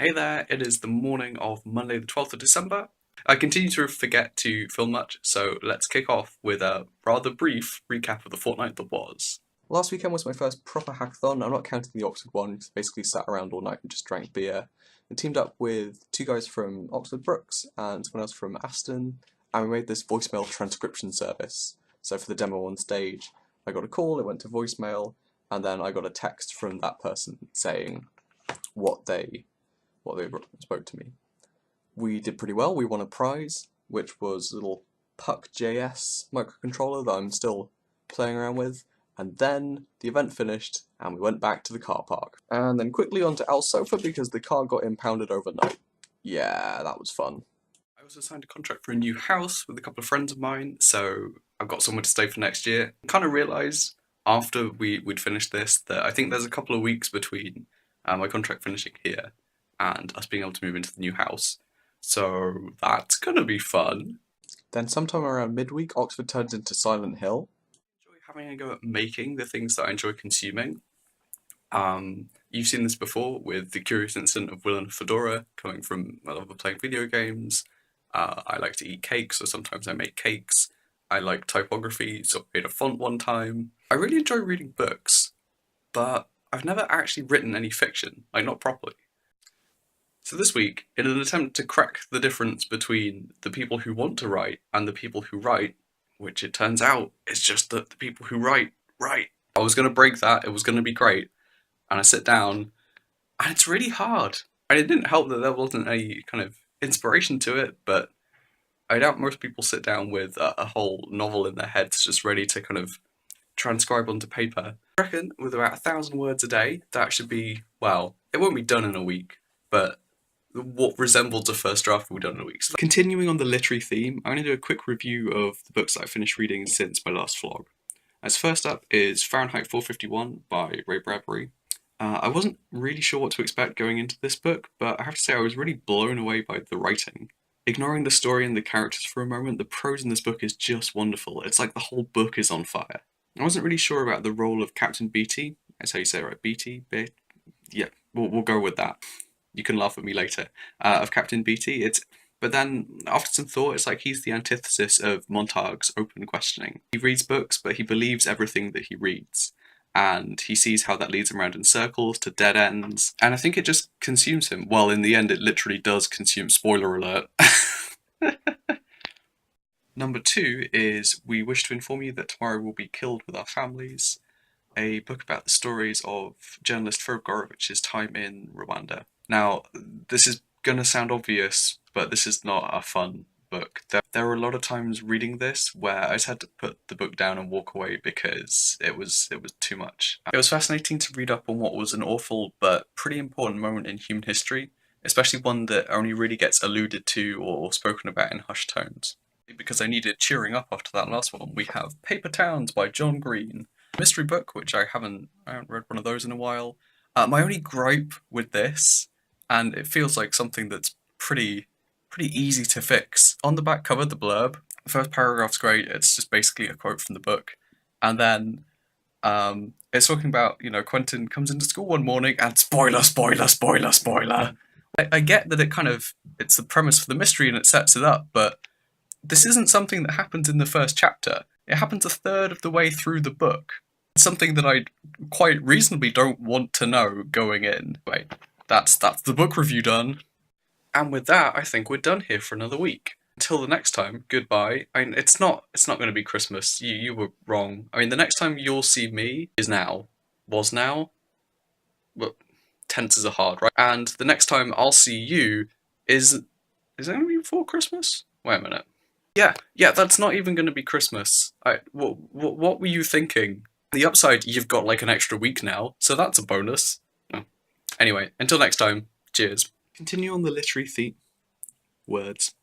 Hey there, it is the morning of Monday the 12th of December. I continue to forget to film much, so let's kick off with a rather brief recap of the fortnight that was. Last weekend was my first proper hackathon. I'm not counting the Oxford one, because I basically sat around all night and just drank beer. I teamed up with two guys from Oxford Brookes and someone else from Aston, and we made this voicemail transcription service. So for the demo on stage, I got a call, it went to voicemail, and then I got a text from that person saying what they spoke to me. We did pretty well. We won a prize, which was a little Puck.js microcontroller that I'm still playing around with. And then the event finished, and we went back to the car park. And then quickly onto Al's sofa because the car got impounded overnight. Yeah, that was fun. I also signed a contract for a new house with a couple of friends of mine, so I've got somewhere to stay for next year. I kind of realised after we'd finished this that I think there's a couple of weeks between my contract finishing here and us being able to move into the new house. So that's gonna be fun. Then sometime around midweek, Oxford turns into Silent Hill. Enjoy having a go at making the things that I enjoy consuming. You've seen this before with the curious incident of Will and Fedora coming from my love of playing video games. I like to eat cakes, so sometimes I make cakes. I like typography, so I made a font one time. I really enjoy reading books, but I've never actually written any fiction, like not properly. So this week, in an attempt to crack the difference between the people who want to write and the people who write, which it turns out is just that the people who write. I was going to break that, it was going to be great, and I sit down, and it's really hard. And it didn't help that there wasn't any kind of inspiration to it, but I doubt most people sit down with a whole novel in their heads just ready to kind of transcribe onto paper. I reckon with about 1,000 words a day, that should be, well, it won't be done in a week, but what resembles a first draft will be done in a week. So continuing on the literary theme, I'm going to do a quick review of the books that I've finished reading since my last vlog. As first up is Fahrenheit 451 by Ray Bradbury. I wasn't really sure what to expect going into this book, but I have to say I was really blown away by the writing. Ignoring the story and the characters for a moment, the prose in this book is just wonderful. It's like the whole book is on fire. I wasn't really sure about the role of Captain Beatty. That's how you say it, right? Beatty? Yeah, we'll go with that. You can laugh at me later. Of Captain Beatty. But then, after some thought, it's like he's the antithesis of Montag's open questioning. He reads books, but he believes everything that he reads. And he sees how that leads him around in circles to dead ends. And I think it just consumes him. Well, in the end, it literally does consume. Spoiler alert. Number 2 is We Wish to Inform You That Tomorrow Will Be Killed with Our Families, a book about the stories of journalist Ferob Gorovich's time in Rwanda. Now, this is going to sound obvious, but this is not a fun book. There were a lot of times reading this where I just had to put the book down and walk away because it was too much. It was fascinating to read up on what was an awful but pretty important moment in human history, especially one that only really gets alluded to or spoken about in hushed tones. Because I needed cheering up after that last one, we have Paper Towns by John Green. Mystery book, which I haven't read one of those in a while. My only gripe with this, and it feels like something that's pretty easy to fix. On the back cover, the blurb, the first paragraph's great, it's just basically a quote from the book. And then it's talking about, Quentin comes into school one morning and spoiler. I get that it's the premise for the mystery and it sets it up, but this isn't something that happens in the first chapter. It happens a third of the way through the book. It's something that I quite reasonably don't want to know going in. Wait, that's the book review done. And with that, I think we're done here for another week. Until the next time, goodbye. I mean, it's not going to be Christmas. You were wrong. I mean, the next time you'll see me is now. Was now? But tenses are hard, right? And the next time I'll see you is it going to be before Christmas? Wait a minute. Yeah, that's not even going to be Christmas. What were you thinking? The upside, you've got like an extra week now, so that's a bonus. Oh. Anyway, until next time, cheers. Continue on the literary theme. Words.